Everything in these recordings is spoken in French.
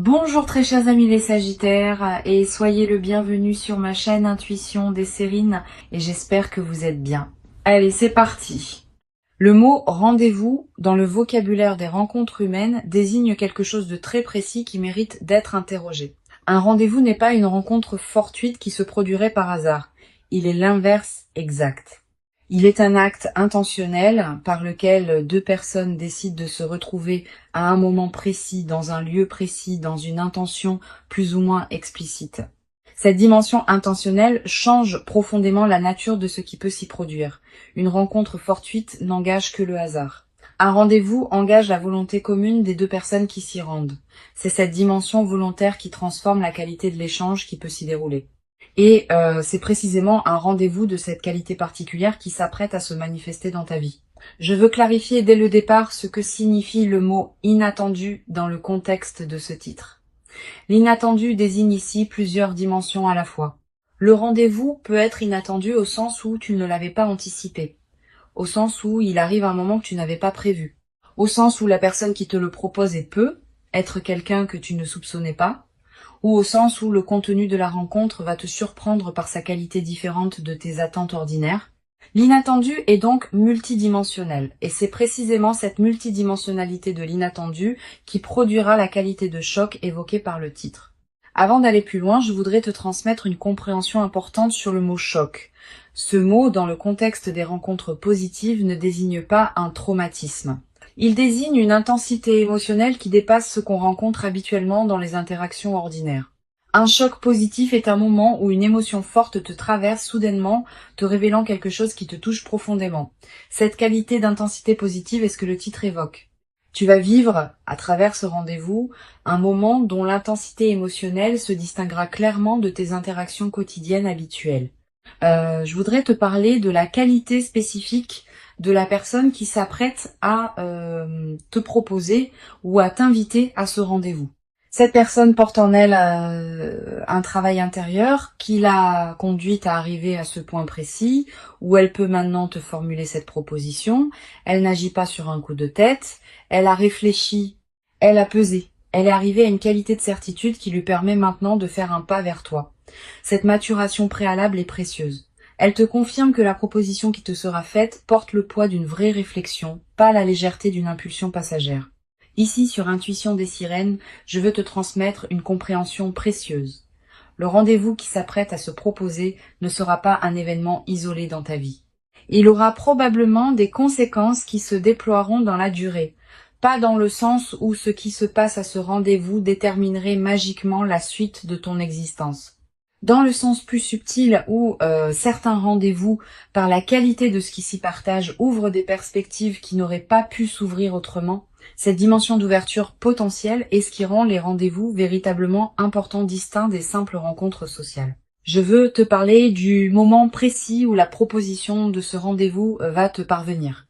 Bonjour très chers amis les Sagittaires et soyez le bienvenu sur ma chaîne Intuition des Sérines et j'espère que vous êtes bien. Allez, c'est parti. Le mot rendez-vous dans le vocabulaire des rencontres humaines désigne quelque chose de très précis qui mérite d'être interrogé. Un rendez-vous n'est pas une rencontre fortuite qui se produirait par hasard. Il est l'inverse exact. Il est un acte intentionnel par lequel deux personnes décident de se retrouver à un moment précis, dans un lieu précis, dans une intention plus ou moins explicite. Cette dimension intentionnelle change profondément la nature de ce qui peut s'y produire. Une rencontre fortuite n'engage que le hasard. Un rendez-vous engage la volonté commune des deux personnes qui s'y rendent. C'est cette dimension volontaire qui transforme la qualité de l'échange qui peut s'y dérouler. Et c'est précisément un rendez-vous de cette qualité particulière qui s'apprête à se manifester dans ta vie. Je veux clarifier dès le départ ce que signifie le mot « inattendu » dans le contexte de ce titre. L'inattendu désigne ici plusieurs dimensions à la fois. Le rendez-vous peut être inattendu au sens où tu ne l'avais pas anticipé, au sens où il arrive un moment que tu n'avais pas prévu, au sens où la personne qui te le propose peut être quelqu'un que tu ne soupçonnais pas, ou au sens où le contenu de la rencontre va te surprendre par sa qualité différente de tes attentes ordinaires. L'inattendu est donc multidimensionnel, et c'est précisément cette multidimensionnalité de l'inattendu qui produira la qualité de choc évoquée par le titre. Avant d'aller plus loin, je voudrais te transmettre une compréhension importante sur le mot choc. Ce mot, dans le contexte des rencontres positives, ne désigne pas un traumatisme. Il désigne une intensité émotionnelle qui dépasse ce qu'on rencontre habituellement dans les interactions ordinaires. Un choc positif est un moment où une émotion forte te traverse soudainement, te révélant quelque chose qui te touche profondément. Cette qualité d'intensité positive est ce que le titre évoque. Tu vas vivre, à travers ce rendez-vous, un moment dont l'intensité émotionnelle se distinguera clairement de tes interactions quotidiennes habituelles. Je voudrais te parler de la qualité spécifique de la personne qui s'apprête à te proposer ou à t'inviter à ce rendez-vous. Cette personne porte en elle un travail intérieur qui l'a conduite à arriver à ce point précis où elle peut maintenant te formuler cette proposition. Elle n'agit pas sur un coup de tête, elle a réfléchi, elle a pesé. Elle est arrivée à une qualité de certitude qui lui permet maintenant de faire un pas vers toi. Cette maturation préalable est précieuse. Elle te confirme que la proposition qui te sera faite porte le poids d'une vraie réflexion, pas la légèreté d'une impulsion passagère. Ici, sur Intuition des Sirènes, je veux te transmettre une compréhension précieuse. Le rendez-vous qui s'apprête à se proposer ne sera pas un événement isolé dans ta vie. Il aura probablement des conséquences qui se déploieront dans la durée, pas dans le sens où ce qui se passe à ce rendez-vous déterminerait magiquement la suite de ton existence. Dans le sens plus subtil où certains rendez-vous, par la qualité de ce qui s'y partage, ouvrent des perspectives qui n'auraient pas pu s'ouvrir autrement, cette dimension d'ouverture potentielle est ce qui rend les rendez-vous véritablement importants, distincts des simples rencontres sociales. Je veux te parler du moment précis où la proposition de ce rendez-vous va te parvenir.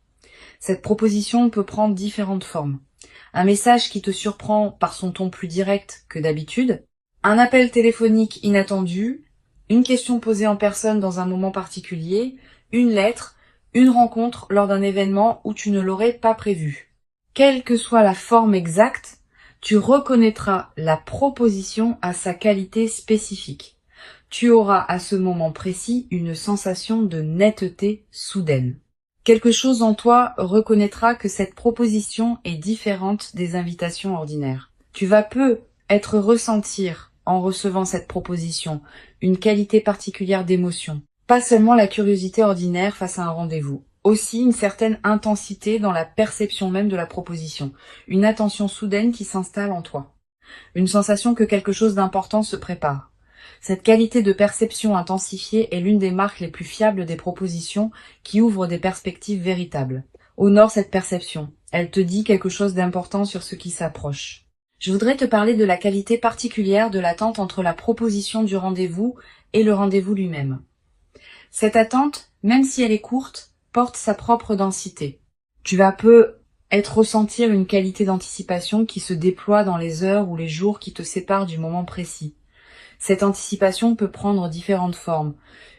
Cette proposition peut prendre différentes formes. Un message qui te surprend par son ton plus direct que d'habitude, un appel téléphonique inattendu, une question posée en personne dans un moment particulier, une lettre, une rencontre lors d'un événement où tu ne l'aurais pas prévu. Quelle que soit la forme exacte, tu reconnaîtras la proposition à sa qualité spécifique. Tu auras à ce moment précis une sensation de netteté soudaine. Quelque chose en toi reconnaîtra que cette proposition est différente des invitations ordinaires. Tu vas être ressentir en recevant cette proposition une qualité particulière d'émotion. Pas seulement la curiosité ordinaire face à un rendez-vous. Aussi une certaine intensité dans la perception même de la proposition. Une attention soudaine qui s'installe en toi. Une sensation que quelque chose d'important se prépare. Cette qualité de perception intensifiée est l'une des marques les plus fiables des propositions qui ouvrent des perspectives véritables. Honore cette perception. Elle te dit quelque chose d'important sur ce qui s'approche. Je voudrais te parler de la qualité particulière de l'attente entre la proposition du rendez-vous et le rendez-vous lui-même. Cette attente, même si elle est courte, porte sa propre densité. Tu vas ressentir une qualité d'anticipation qui se déploie dans les heures ou les jours qui te séparent du moment précis. Cette anticipation peut prendre différentes formes.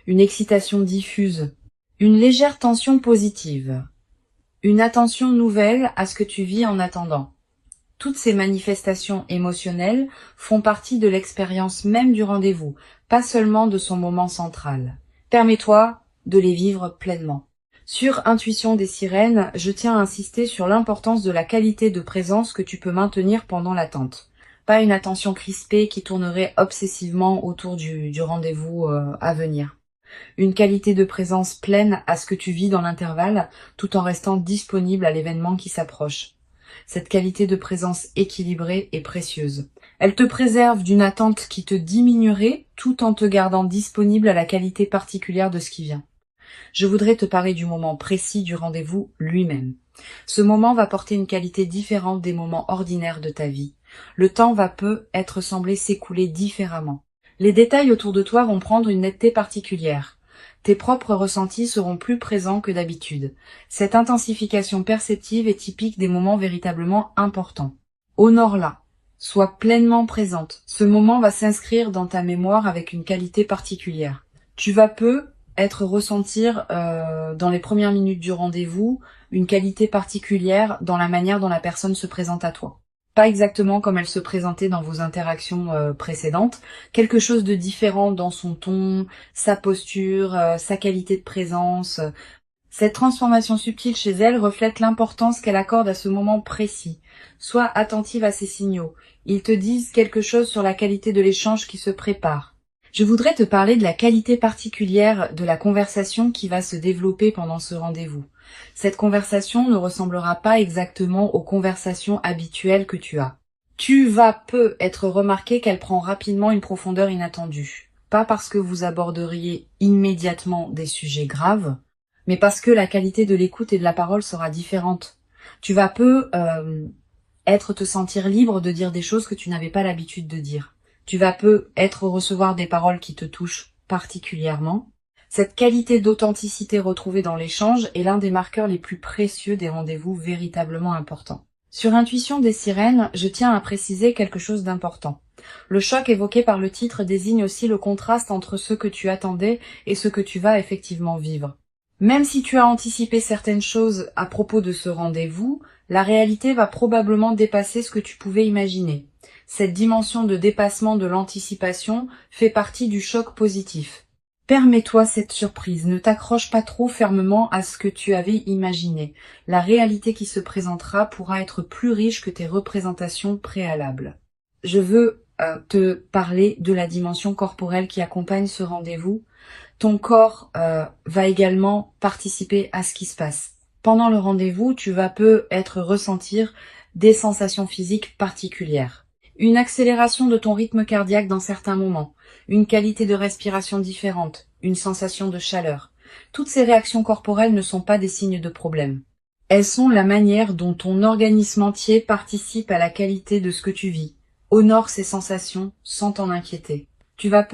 Une excitation diffuse, une légère tension positive, une attention nouvelle à ce que tu vis en attendant, Toutes ces manifestations émotionnelles font partie de l'expérience même du rendez-vous, pas seulement de son moment central. Permets-toi de les vivre pleinement. Sur Intuition des sirènes, je tiens à insister sur l'importance de la qualité de présence que tu peux maintenir pendant l'attente. Pas une attention crispée qui tournerait obsessivement autour du rendez-vous à venir. Une qualité de présence pleine à ce que tu vis dans l'intervalle, tout en restant disponible à l'événement qui s'approche. Cette qualité de présence équilibrée est précieuse. Elle te préserve d'une attente qui te diminuerait tout en te gardant disponible à la qualité particulière de ce qui vient. Je voudrais te parler du moment précis du rendez-vous lui-même. Ce moment va porter une qualité différente des moments ordinaires de ta vie. Le temps va peut-être sembler s'écouler différemment. Les détails autour de toi vont prendre une netteté particulière. Tes propres ressentis seront plus présents que d'habitude. Cette intensification perceptive est typique des moments véritablement importants. Honore-la. Sois pleinement présente. Ce moment va s'inscrire dans ta mémoire avec une qualité particulière. Tu vas ressentir dans les premières minutes du rendez-vous une qualité particulière dans la manière dont la personne se présente à toi. Pas exactement comme elle se présentait dans vos interactions précédentes, quelque chose de différent dans son ton, sa posture, sa qualité de présence. Cette transformation subtile chez elle reflète l'importance qu'elle accorde à ce moment précis. Sois attentive à ces signaux. Ils te disent quelque chose sur la qualité de l'échange qui se prépare. Je voudrais te parler de la qualité particulière de la conversation qui va se développer pendant ce rendez-vous. Cette conversation ne ressemblera pas exactement aux conversations habituelles que tu as. Tu vas être remarqué qu'elle prend rapidement une profondeur inattendue. Pas parce que vous aborderiez immédiatement des sujets graves, mais parce que la qualité de l'écoute et de la parole sera différente. Tu vas te sentir libre de dire des choses que tu n'avais pas l'habitude de dire. Tu vas recevoir des paroles qui te touchent particulièrement. Cette qualité d'authenticité retrouvée dans l'échange est l'un des marqueurs les plus précieux des rendez-vous véritablement importants. Sur Intuition des sirènes, je tiens à préciser quelque chose d'important. Le choc évoqué par le titre désigne aussi le contraste entre ce que tu attendais et ce que tu vas effectivement vivre. Même si tu as anticipé certaines choses à propos de ce rendez-vous, la réalité va probablement dépasser ce que tu pouvais imaginer. Cette dimension de dépassement de l'anticipation fait partie du choc positif. Permets-toi cette surprise, ne t'accroche pas trop fermement à ce que tu avais imaginé. La réalité qui se présentera pourra être plus riche que tes représentations préalables. Je veux te parler de la dimension corporelle qui accompagne ce rendez-vous. Ton corps va également participer à ce qui se passe. Pendant le rendez-vous, tu vas ressentir des sensations physiques particulières. Une accélération de ton rythme cardiaque dans certains moments, une qualité de respiration différente, une sensation de chaleur. Toutes ces réactions corporelles ne sont pas des signes de problème. Elles sont la manière dont ton organisme entier participe à la qualité de ce que tu vis. Honore ces sensations sans t'en inquiéter. Tu vas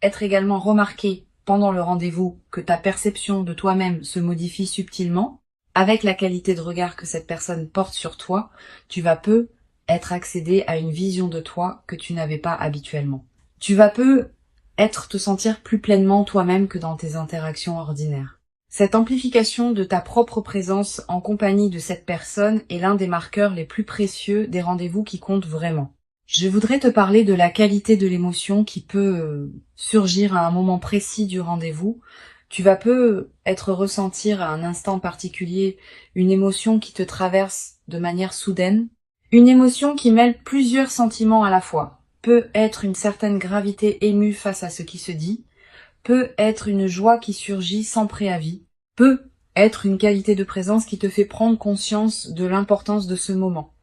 être également remarqué pendant le rendez-vous que ta perception de toi-même se modifie subtilement. Avec la qualité de regard que cette personne porte sur toi, tu vas être accédé à une vision de toi que tu n'avais pas habituellement. Tu vas te sentir plus pleinement toi-même que dans tes interactions ordinaires. Cette amplification de ta propre présence en compagnie de cette personne est l'un des marqueurs les plus précieux des rendez-vous qui comptent vraiment. Je voudrais te parler de la qualité de l'émotion qui peut surgir à un moment précis du rendez-vous. Tu vas ressentir à un instant particulier une émotion qui te traverse de manière soudaine. Une émotion qui mêle plusieurs sentiments à la fois. Peut être une certaine gravité émue face à ce qui se dit. Peut être une joie qui surgit sans préavis. Peut être une qualité de présence qui te fait prendre conscience de l'importance de ce moment.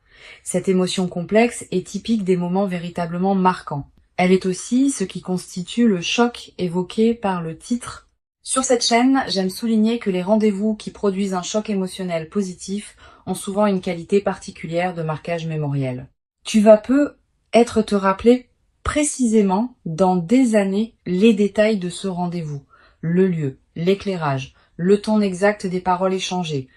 Cette émotion complexe est typique des moments véritablement marquants. Elle est aussi ce qui constitue le choc évoqué par le titre. Sur cette chaîne, j'aime souligner que les rendez-vous qui produisent un choc émotionnel positif ont souvent une qualité particulière de marquage mémoriel. Tu vas te rappeler précisément dans des années les détails de ce rendez-vous, le lieu, l'éclairage, le ton exact des paroles échangées.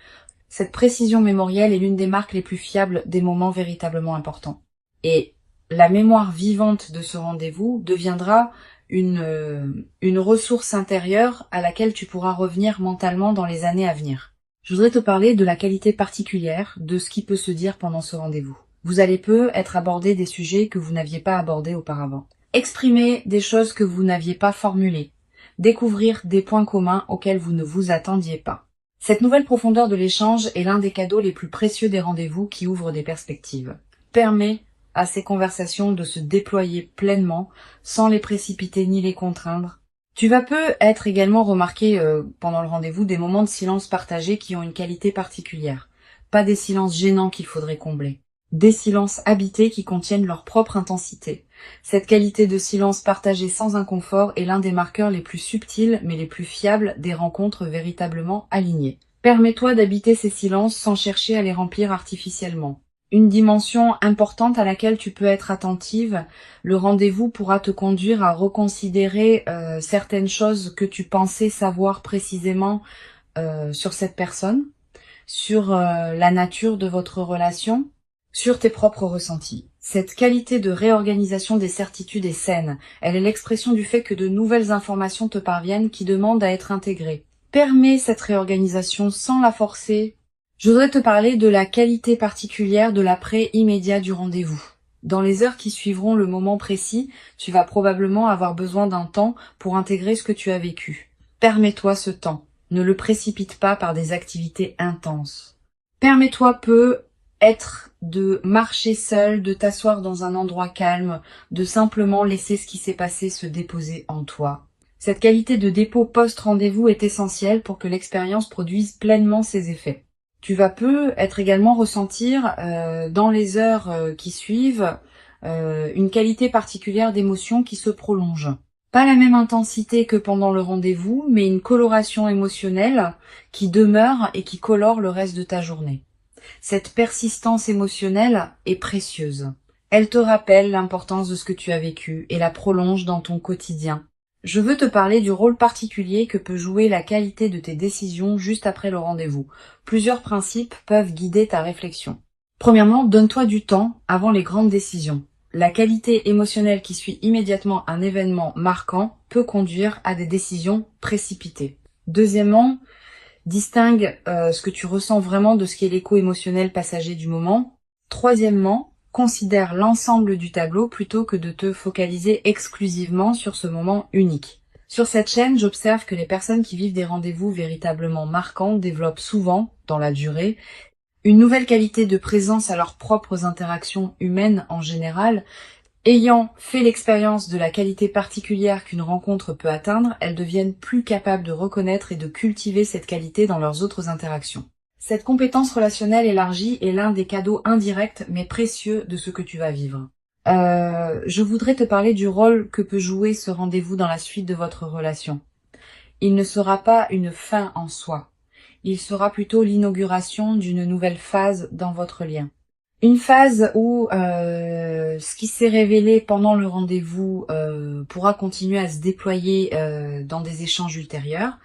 Cette précision mémorielle est l'une des marques les plus fiables des moments véritablement importants. Et la mémoire vivante de ce rendez-vous deviendra une ressource intérieure à laquelle tu pourras revenir mentalement dans les années à venir. Je voudrais te parler de la qualité particulière de ce qui peut se dire pendant ce rendez-vous. Vous allez peu être abordé des sujets que vous n'aviez pas abordés auparavant. Exprimer des choses que vous n'aviez pas formulées. Découvrir des points communs auxquels vous ne vous attendiez pas. Cette nouvelle profondeur de l'échange est l'un des cadeaux les plus précieux des rendez-vous qui ouvrent des perspectives. Permet à ces conversations de se déployer pleinement, sans les précipiter ni les contraindre. Tu vas peu être également remarqué pendant le rendez-vous des moments de silence partagés qui ont une qualité particulière. Pas des silences gênants qu'il faudrait combler. Des silences habités qui contiennent leur propre intensité. Cette qualité de silence partagé sans inconfort est l'un des marqueurs les plus subtils mais les plus fiables des rencontres véritablement alignées. Permets-toi d'habiter ces silences sans chercher à les remplir artificiellement. Une dimension importante à laquelle tu peux être attentive, le rendez-vous pourra te conduire à reconsidérer certaines choses que tu pensais savoir précisément sur cette personne, sur la nature de votre relation, sur tes propres ressentis. Cette qualité de réorganisation des certitudes est saine. Elle est l'expression du fait que de nouvelles informations te parviennent qui demandent à être intégrées. Permets cette réorganisation sans la forcer. Je voudrais te parler de la qualité particulière de l'après immédiat du rendez-vous. Dans les heures qui suivront le moment précis, tu vas probablement avoir besoin d'un temps pour intégrer ce que tu as vécu. Permets-toi ce temps. Ne le précipite pas par des activités intenses. Permets-toi être de marcher seul, de t'asseoir dans un endroit calme, de simplement laisser ce qui s'est passé se déposer en toi. Cette qualité de dépôt post-rendez-vous est essentielle pour que l'expérience produise pleinement ses effets. Tu vas peu être également ressentir dans les heures qui suivent une qualité particulière d'émotion qui se prolonge. Pas la même intensité que pendant le rendez-vous, mais une coloration émotionnelle qui demeure et qui colore le reste de ta journée. Cette persistance émotionnelle est précieuse. Elle te rappelle l'importance de ce que tu as vécu et la prolonge dans ton quotidien. Je veux te parler du rôle particulier que peut jouer la qualité de tes décisions juste après le rendez-vous. Plusieurs principes peuvent guider ta réflexion. Premièrement, donne-toi du temps avant les grandes décisions. La qualité émotionnelle qui suit immédiatement un événement marquant peut conduire à des décisions précipitées. Deuxièmement, distingue ce que tu ressens vraiment de ce qui est l'écho émotionnel passager du moment. Troisièmement, considère l'ensemble du tableau plutôt que de te focaliser exclusivement sur ce moment unique. Sur cette chaîne, j'observe que les personnes qui vivent des rendez-vous véritablement marquants développent souvent, dans la durée, une nouvelle qualité de présence à leurs propres interactions humaines en général. Ayant fait l'expérience de la qualité particulière qu'une rencontre peut atteindre, elles deviennent plus capables de reconnaître et de cultiver cette qualité dans leurs autres interactions. Cette compétence relationnelle élargie est l'un des cadeaux indirects mais précieux de ce que tu vas vivre. Je voudrais te parler du rôle que peut jouer ce rendez-vous dans la suite de votre relation. Il ne sera pas une fin en soi. Il sera plutôt l'inauguration d'une nouvelle phase dans votre lien. Une phase où ce qui s'est révélé pendant le rendez-vous pourra continuer à se déployer dans des échanges ultérieurs.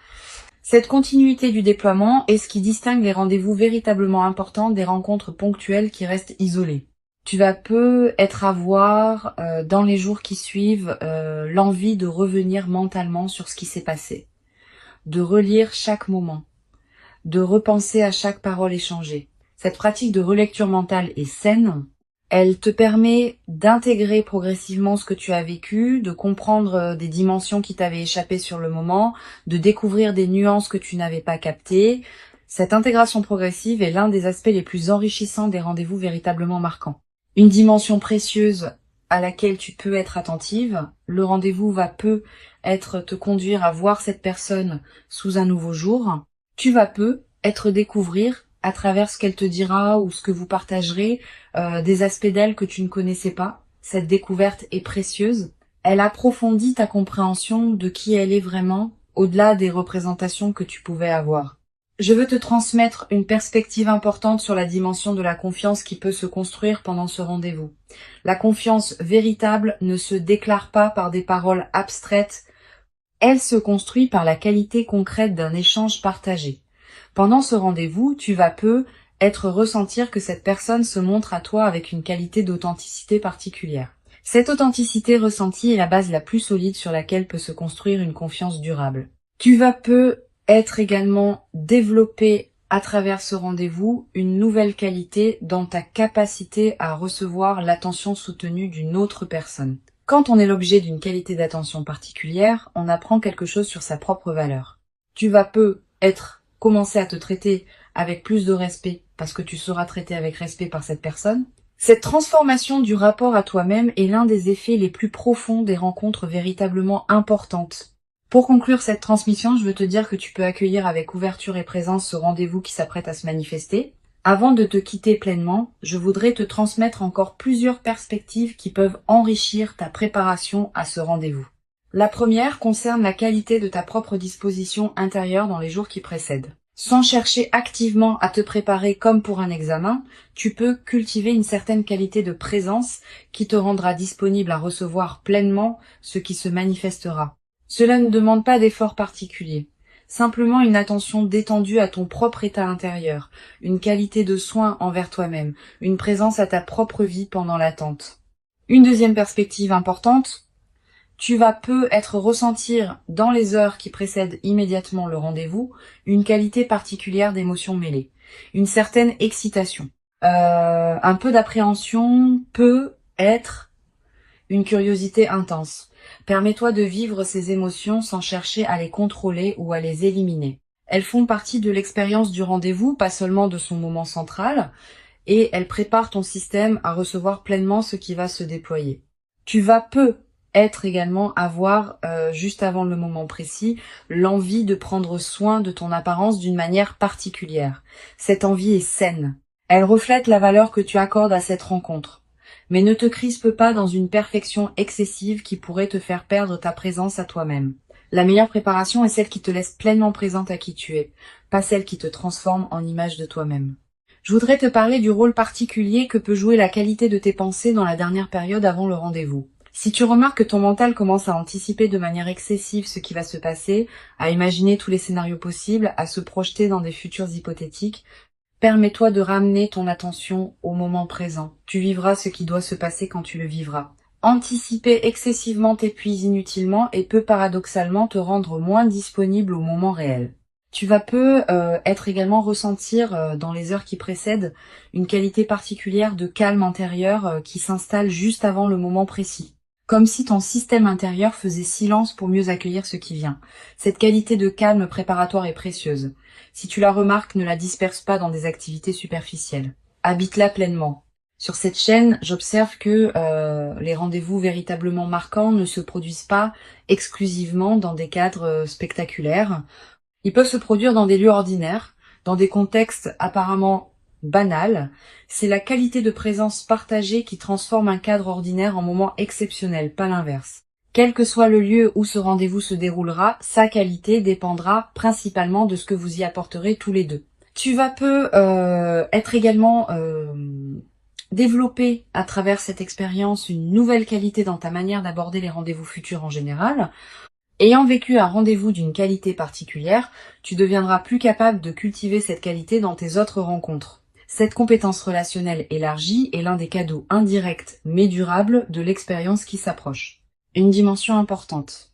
Cette continuité du déploiement est ce qui distingue les rendez-vous véritablement importants des rencontres ponctuelles qui restent isolées. Tu vas peu être à voir dans les jours qui suivent l'envie de revenir mentalement sur ce qui s'est passé, de relire chaque moment, de repenser à chaque parole échangée. Cette pratique de relecture mentale est saine. Elle te permet d'intégrer progressivement ce que tu as vécu, de comprendre des dimensions qui t'avaient échappé sur le moment, de découvrir des nuances que tu n'avais pas captées. Cette intégration progressive est l'un des aspects les plus enrichissants des rendez-vous véritablement marquants. Une dimension précieuse à laquelle tu peux être attentive. Le rendez-vous va peu te conduire à voir cette personne sous un nouveau jour. Tu vas peu découvrir à travers ce qu'elle te dira ou ce que vous partagerez, des aspects d'elle que tu ne connaissais pas. Cette découverte est précieuse. Elle approfondit ta compréhension de qui elle est vraiment, au-delà des représentations que tu pouvais avoir. Je veux te transmettre une perspective importante sur la dimension de la confiance qui peut se construire pendant ce rendez-vous. La confiance véritable ne se déclare pas par des paroles abstraites. Elle se construit par la qualité concrète d'un échange partagé. Pendant ce rendez-vous, tu vas peu ressentir que cette personne se montre à toi avec une qualité d'authenticité particulière. Cette authenticité ressentie est la base la plus solide sur laquelle peut se construire une confiance durable. Tu vas peu également développer à travers ce rendez-vous, une nouvelle qualité dans ta capacité à recevoir l'attention soutenue d'une autre personne. Quand on est l'objet d'une qualité d'attention particulière, on apprend quelque chose sur sa propre valeur. Tu vas commencer à te traiter avec plus de respect parce que tu seras traité avec respect par cette personne. Cette transformation du rapport à toi-même est l'un des effets les plus profonds des rencontres véritablement importantes. Pour conclure cette transmission, je veux te dire que tu peux accueillir avec ouverture et présence ce rendez-vous qui s'apprête à se manifester. Avant de te quitter pleinement, je voudrais te transmettre encore plusieurs perspectives qui peuvent enrichir ta préparation à ce rendez-vous. La première concerne la qualité de ta propre disposition intérieure dans les jours qui précèdent. Sans chercher activement à te préparer comme pour un examen, tu peux cultiver une certaine qualité de présence qui te rendra disponible à recevoir pleinement ce qui se manifestera. Cela ne demande pas d'effort particulier, simplement une attention détendue à ton propre état intérieur, une qualité de soin envers toi-même, une présence à ta propre vie pendant l'attente. Une deuxième perspective importante, tu vas ressentir dans les heures qui précèdent immédiatement le rendez-vous une qualité particulière d'émotions mêlées, une certaine excitation, un peu d'appréhension, peut être une curiosité intense. Permets-toi de vivre ces émotions sans chercher à les contrôler ou à les éliminer. Elles font partie de l'expérience du rendez-vous, pas seulement de son moment central, et elles préparent ton système à recevoir pleinement ce qui va se déployer. Tu vas avoir, juste avant le moment précis, l'envie de prendre soin de ton apparence d'une manière particulière. Cette envie est saine. Elle reflète la valeur que tu accordes à cette rencontre. Mais ne te crispe pas dans une perfection excessive qui pourrait te faire perdre ta présence à toi-même. La meilleure préparation est celle qui te laisse pleinement présente à qui tu es, pas celle qui te transforme en image de toi-même. Je voudrais te parler du rôle particulier que peut jouer la qualité de tes pensées dans la dernière période avant le rendez-vous. Si tu remarques que ton mental commence à anticiper de manière excessive ce qui va se passer, à imaginer tous les scénarios possibles, à se projeter dans des futurs hypothétiques, permets-toi de ramener ton attention au moment présent. Tu vivras ce qui doit se passer quand tu le vivras. Anticiper excessivement t'épuise inutilement et peut paradoxalement te rendre moins disponible au moment réel. Tu vas ressentir dans les heures qui précèdent une qualité particulière de calme intérieur qui s'installe juste avant le moment précis. Comme si ton système intérieur faisait silence pour mieux accueillir ce qui vient. Cette qualité de calme préparatoire est précieuse. Si tu la remarques, ne la disperse pas dans des activités superficielles. Habite-la pleinement. Sur cette chaîne, j'observe que les rendez-vous véritablement marquants ne se produisent pas exclusivement dans des cadres spectaculaires. Ils peuvent se produire dans des lieux ordinaires, dans des contextes apparemment banals. C'est la qualité de présence partagée qui transforme un cadre ordinaire en moment exceptionnel, pas l'inverse. Quel que soit le lieu où ce rendez-vous se déroulera, sa qualité dépendra principalement de ce que vous y apporterez tous les deux. Tu vas développer à travers cette expérience une nouvelle qualité dans ta manière d'aborder les rendez-vous futurs en général. Ayant vécu un rendez-vous d'une qualité particulière, tu deviendras plus capable de cultiver cette qualité dans tes autres rencontres. Cette compétence relationnelle élargie est l'un des cadeaux indirects mais durables de l'expérience qui s'approche. Une dimension importante.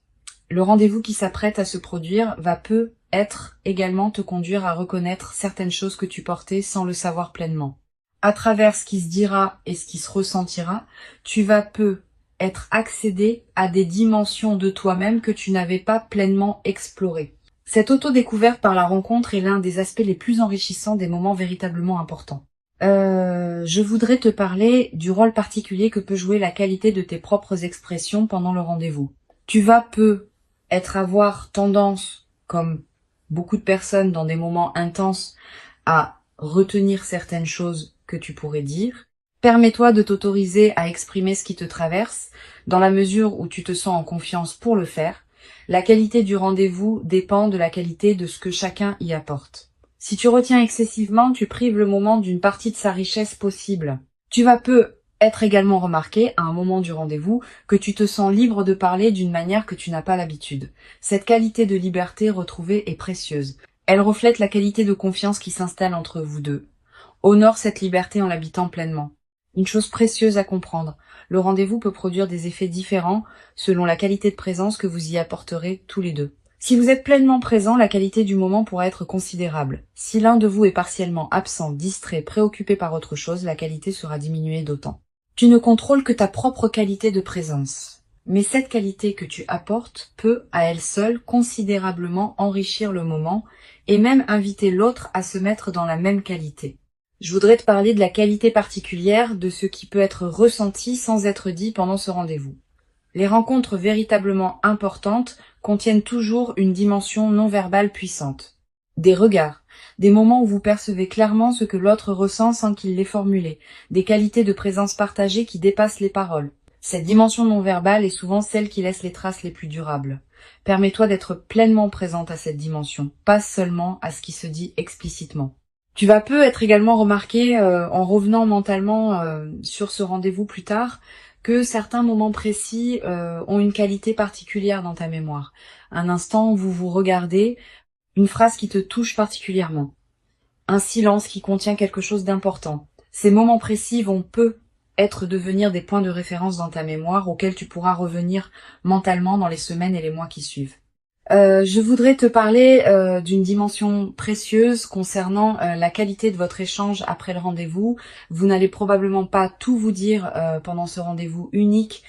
Le rendez-vous qui s'apprête à se produire va peut-être également te conduire à reconnaître certaines choses que tu portais sans le savoir pleinement. À travers ce qui se dira et ce qui se ressentira, tu vas être accéder à des dimensions de toi-même que tu n'avais pas pleinement explorées. Cette auto-découverte par la rencontre est l'un des aspects les plus enrichissants des moments véritablement importants. Je voudrais te parler du rôle particulier que peut jouer la qualité de tes propres expressions pendant le rendez-vous. Tu vas avoir tendance, comme beaucoup de personnes dans des moments intenses, à retenir certaines choses que tu pourrais dire. Permets-toi de t'autoriser à exprimer ce qui te traverse, dans la mesure où tu te sens en confiance pour le faire. La qualité du rendez-vous dépend de la qualité de ce que chacun y apporte. Si tu retiens excessivement, tu prives le moment d'une partie de sa richesse possible. Tu vas être également remarqué, à un moment du rendez-vous, que tu te sens libre de parler d'une manière que tu n'as pas l'habitude. Cette qualité de liberté retrouvée est précieuse. Elle reflète la qualité de confiance qui s'installe entre vous deux. Honore cette liberté en l'habitant pleinement. Une chose précieuse à comprendre, le rendez-vous peut produire des effets différents selon la qualité de présence que vous y apporterez tous les deux. Si vous êtes pleinement présent, la qualité du moment pourra être considérable. Si l'un de vous est partiellement absent, distrait, préoccupé par autre chose, la qualité sera diminuée d'autant. Tu ne contrôles que ta propre qualité de présence. Mais cette qualité que tu apportes peut, à elle seule, considérablement enrichir le moment et même inviter l'autre à se mettre dans la même qualité. Je voudrais te parler de la qualité particulière de ce qui peut être ressenti sans être dit pendant ce rendez-vous. Les rencontres véritablement importantes contiennent toujours une dimension non verbale puissante. Des regards, des moments où vous percevez clairement ce que l'autre ressent sans qu'il l'ait formulé, des qualités de présence partagée qui dépassent les paroles. Cette dimension non verbale est souvent celle qui laisse les traces les plus durables. Permets-toi d'être pleinement présente à cette dimension, pas seulement à ce qui se dit explicitement. Tu vas peu être également remarqué, en revenant mentalement sur ce rendez-vous plus tard, que certains moments précis ont une qualité particulière dans ta mémoire. Un instant où vous vous regardez, une phrase qui te touche particulièrement, un silence qui contient quelque chose d'important. Ces moments précis vont peu devenir des points de référence dans ta mémoire auxquels tu pourras revenir mentalement dans les semaines et les mois qui suivent. Je voudrais te parler d'une dimension précieuse concernant la qualité de votre échange après le rendez-vous. Vous n'allez probablement pas tout vous dire pendant ce rendez-vous unique.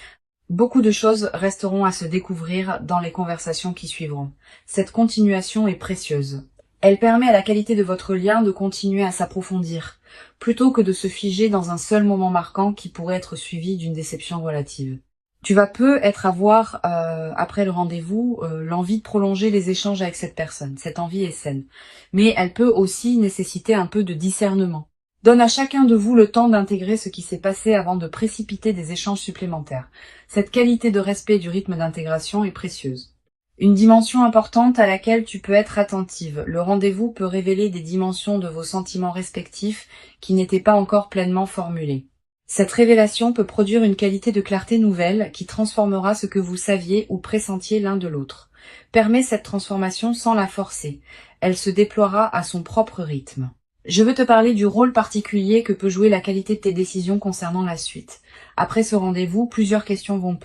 Beaucoup de choses resteront à se découvrir dans les conversations qui suivront. Cette continuation est précieuse. Elle permet à la qualité de votre lien de continuer à s'approfondir, plutôt que de se figer dans un seul moment marquant qui pourrait être suivi d'une déception relative. Tu vas peu avoir, après le rendez-vous, l'envie de prolonger les échanges avec cette personne. Cette envie est saine. Mais elle peut aussi nécessiter un peu de discernement. Donne à chacun de vous le temps d'intégrer ce qui s'est passé avant de précipiter des échanges supplémentaires. Cette qualité de respect du rythme d'intégration est précieuse. Une dimension importante à laquelle tu peux être attentive. Le rendez-vous peut révéler des dimensions de vos sentiments respectifs qui n'étaient pas encore pleinement formulées. Cette révélation peut produire une qualité de clarté nouvelle qui transformera ce que vous saviez ou pressentiez l'un de l'autre. Permets cette transformation sans la forcer. Elle se déploiera à son propre rythme. Je veux te parler du rôle particulier que peut jouer la qualité de tes décisions concernant la suite. Après ce rendez-vous, plusieurs questions vont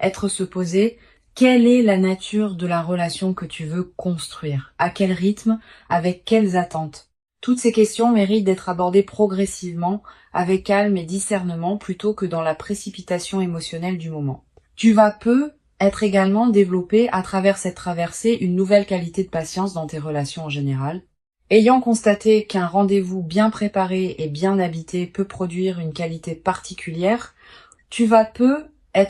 être se poser. Quelle est la nature de la relation que tu veux construire? À quel rythme? Avec quelles attentes? Toutes ces questions méritent d'être abordées progressivement, avec calme et discernement, plutôt que dans la précipitation émotionnelle du moment. Tu vas être également développé à travers cette traversée une nouvelle qualité de patience dans tes relations en général. Ayant constaté qu'un rendez-vous bien préparé et bien habité peut produire une qualité particulière, tu vas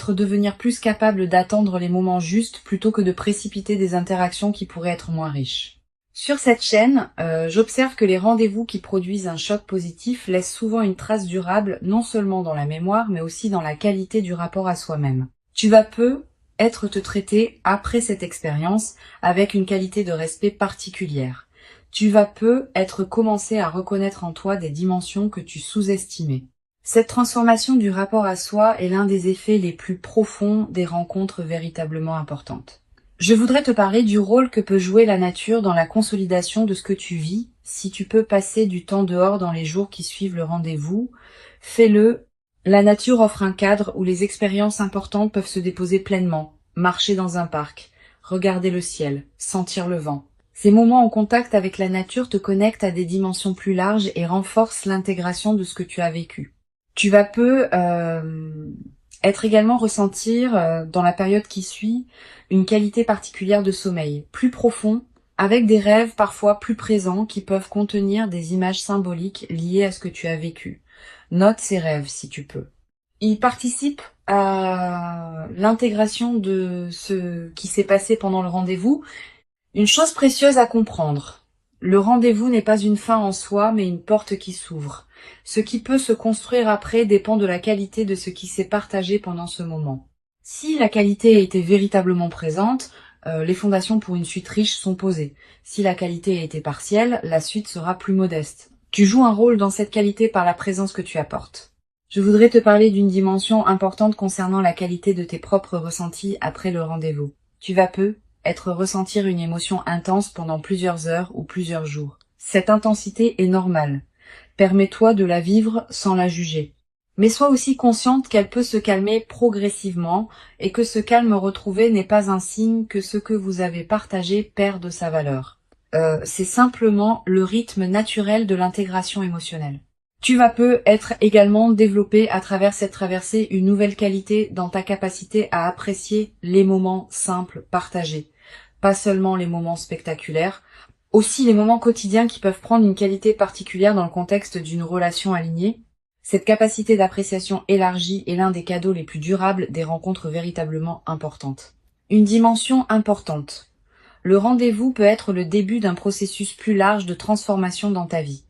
devenir plus capable d'attendre les moments justes plutôt que de précipiter des interactions qui pourraient être moins riches. Sur cette chaîne, j'observe que les rendez-vous qui produisent un choc positif laissent souvent une trace durable, non seulement dans la mémoire, mais aussi dans la qualité du rapport à soi-même. Tu vas te traiter après cette expérience avec une qualité de respect particulière. Tu vas commencer à reconnaître en toi des dimensions que tu sous-estimais. Cette transformation du rapport à soi est l'un des effets les plus profonds des rencontres véritablement importantes. Je voudrais te parler du rôle que peut jouer la nature dans la consolidation de ce que tu vis. Si tu peux passer du temps dehors dans les jours qui suivent le rendez-vous, fais-le. La nature offre un cadre où les expériences importantes peuvent se déposer pleinement. Marcher dans un parc, regarder le ciel, sentir le vent. Ces moments en contact avec la nature te connectent à des dimensions plus larges et renforcent l'intégration de ce que tu as vécu. Tu vas être également ressentir, dans la période qui suit, une qualité particulière de sommeil, plus profond, avec des rêves parfois plus présents qui peuvent contenir des images symboliques liées à ce que tu as vécu. Note ces rêves si tu peux. Ils participent à l'intégration de ce qui s'est passé pendant le rendez-vous. Une chose précieuse à comprendre. Le rendez-vous n'est pas une fin en soi, mais une porte qui s'ouvre. Ce qui peut se construire après dépend de la qualité de ce qui s'est partagé pendant ce moment. Si la qualité a été véritablement présente, les fondations pour une suite riche sont posées. Si la qualité a été partielle, la suite sera plus modeste. Tu joues un rôle dans cette qualité par la présence que tu apportes. Je voudrais te parler d'une dimension importante concernant la qualité de tes propres ressentis après le rendez-vous. Tu vas ressentir une émotion intense pendant plusieurs heures ou plusieurs jours. Cette intensité est normale. Permets-toi de la vivre sans la juger. Mais sois aussi consciente qu'elle peut se calmer progressivement et que ce calme retrouvé n'est pas un signe que ce que vous avez partagé perd de sa valeur. C'est simplement le rythme naturel de l'intégration émotionnelle. Tu vas peu être également développé à travers cette traversée une nouvelle qualité dans ta capacité à apprécier les moments simples partagés. Pas seulement les moments spectaculaires, aussi les moments quotidiens qui peuvent prendre une qualité particulière dans le contexte d'une relation alignée. Cette capacité d'appréciation élargie est l'un des cadeaux les plus durables des rencontres véritablement importantes. Une dimension importante. Le rendez-vous peut être le début d'un processus plus large de transformation dans ta vie.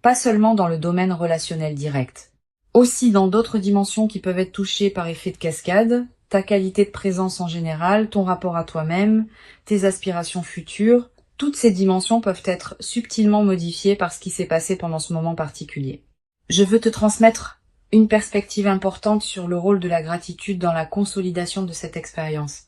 Pas seulement dans le domaine relationnel direct. Aussi dans d'autres dimensions qui peuvent être touchées par effet de cascade, ta qualité de présence en général, ton rapport à toi-même, tes aspirations futures, toutes ces dimensions peuvent être subtilement modifiées par ce qui s'est passé pendant ce moment particulier. Je veux te transmettre une perspective importante sur le rôle de la gratitude dans la consolidation de cette expérience.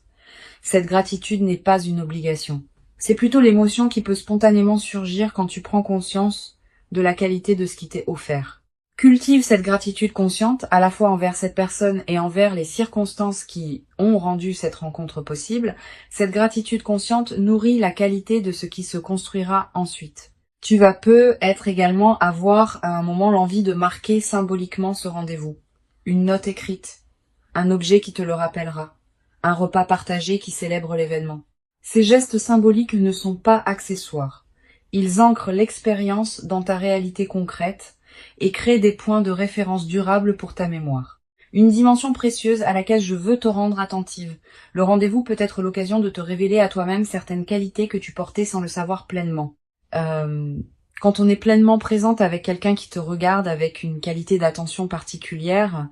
Cette gratitude n'est pas une obligation. C'est plutôt l'émotion qui peut spontanément surgir quand tu prends conscience de la qualité de ce qui t'est offert. Cultive cette gratitude consciente, à la fois envers cette personne et envers les circonstances qui ont rendu cette rencontre possible. Cette gratitude consciente nourrit la qualité de ce qui se construira ensuite. Tu vas peut-être également avoir à un moment l'envie de marquer symboliquement ce rendez-vous. Une note écrite, un objet qui te le rappellera, un repas partagé qui célèbre l'événement. Ces gestes symboliques ne sont pas accessoires. Ils ancrent l'expérience dans ta réalité concrète et créent des points de référence durables pour ta mémoire. Une dimension précieuse à laquelle je veux te rendre attentive. Le rendez-vous peut être l'occasion de te révéler à toi-même certaines qualités que tu portais sans le savoir pleinement. Quand on est pleinement présente avec quelqu'un qui te regarde avec une qualité d'attention particulière,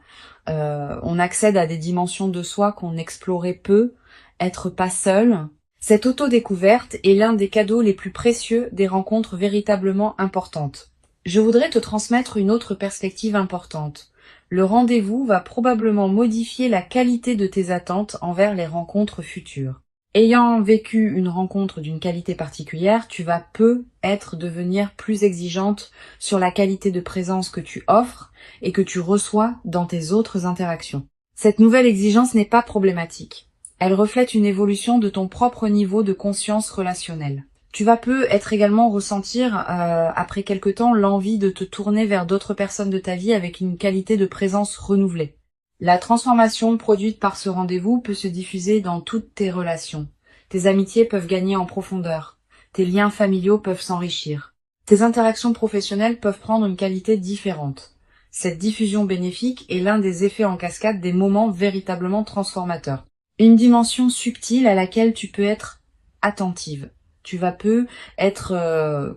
on accède à des dimensions de soi qu'on explorait peu, être pas seul. Cette auto-découverte est l'un des cadeaux les plus précieux des rencontres véritablement importantes. Je voudrais te transmettre une autre perspective importante. Le rendez-vous va probablement modifier la qualité de tes attentes envers les rencontres futures. Ayant vécu une rencontre d'une qualité particulière, tu vas peut-être devenir plus exigeante sur la qualité de présence que tu offres et que tu reçois dans tes autres interactions. Cette nouvelle exigence n'est pas problématique. Elle reflète une évolution de ton propre niveau de conscience relationnelle. Tu vas peut-être également ressentir, après quelque temps, l'envie de te tourner vers d'autres personnes de ta vie avec une qualité de présence renouvelée. La transformation produite par ce rendez-vous peut se diffuser dans toutes tes relations. Tes amitiés peuvent gagner en profondeur. Tes liens familiaux peuvent s'enrichir. Tes interactions professionnelles peuvent prendre une qualité différente. Cette diffusion bénéfique est l'un des effets en cascade des moments véritablement transformateurs. Une dimension subtile à laquelle tu peux être attentive. Tu vas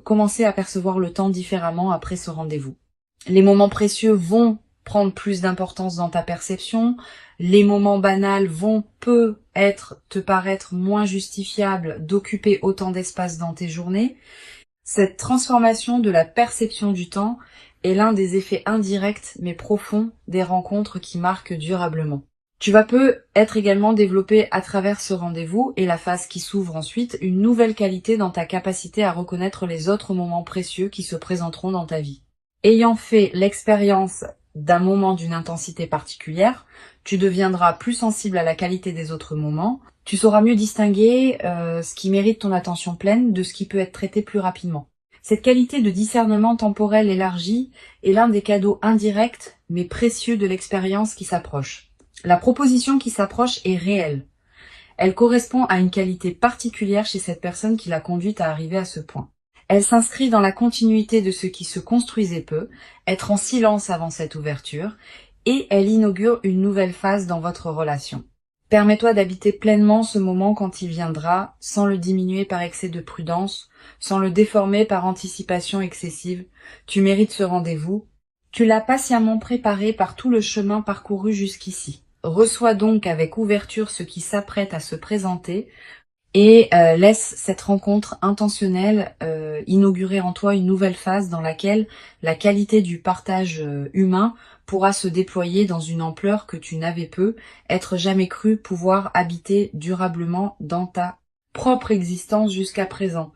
commencer à percevoir le temps différemment après ce rendez-vous. Les moments précieux vont prendre plus d'importance dans ta perception. Les moments banals vont peut-être te paraître moins justifiables d'occuper autant d'espace dans tes journées. Cette transformation de la perception du temps est l'un des effets indirects mais profonds des rencontres qui marquent durablement. Tu vas peut-être également développer à travers ce rendez-vous et la phase qui s'ouvre ensuite une nouvelle qualité dans ta capacité à reconnaître les autres moments précieux qui se présenteront dans ta vie. Ayant fait l'expérience d'un moment d'une intensité particulière, tu deviendras plus sensible à la qualité des autres moments, tu sauras mieux distinguer ce qui mérite ton attention pleine de ce qui peut être traité plus rapidement. Cette qualité de discernement temporel élargi est l'un des cadeaux indirects mais précieux de l'expérience qui s'approche. La proposition qui s'approche est réelle. Elle correspond à une qualité particulière chez cette personne qui l'a conduite à arriver à ce point. Elle s'inscrit dans la continuité de ce qui se construisait peu, être en silence avant cette ouverture, et elle inaugure une nouvelle phase dans votre relation. Permets-toi d'habiter pleinement ce moment quand il viendra, sans le diminuer par excès de prudence, sans le déformer par anticipation excessive. Tu mérites ce rendez-vous. Tu l'as patiemment préparé par tout le chemin parcouru jusqu'ici. Reçois donc avec ouverture ce qui s'apprête à se présenter et laisse cette rencontre intentionnelle inaugurer en toi une nouvelle phase dans laquelle la qualité du partage humain pourra se déployer dans une ampleur que tu n'avais être jamais cru pouvoir habiter durablement dans ta propre existence jusqu'à présent.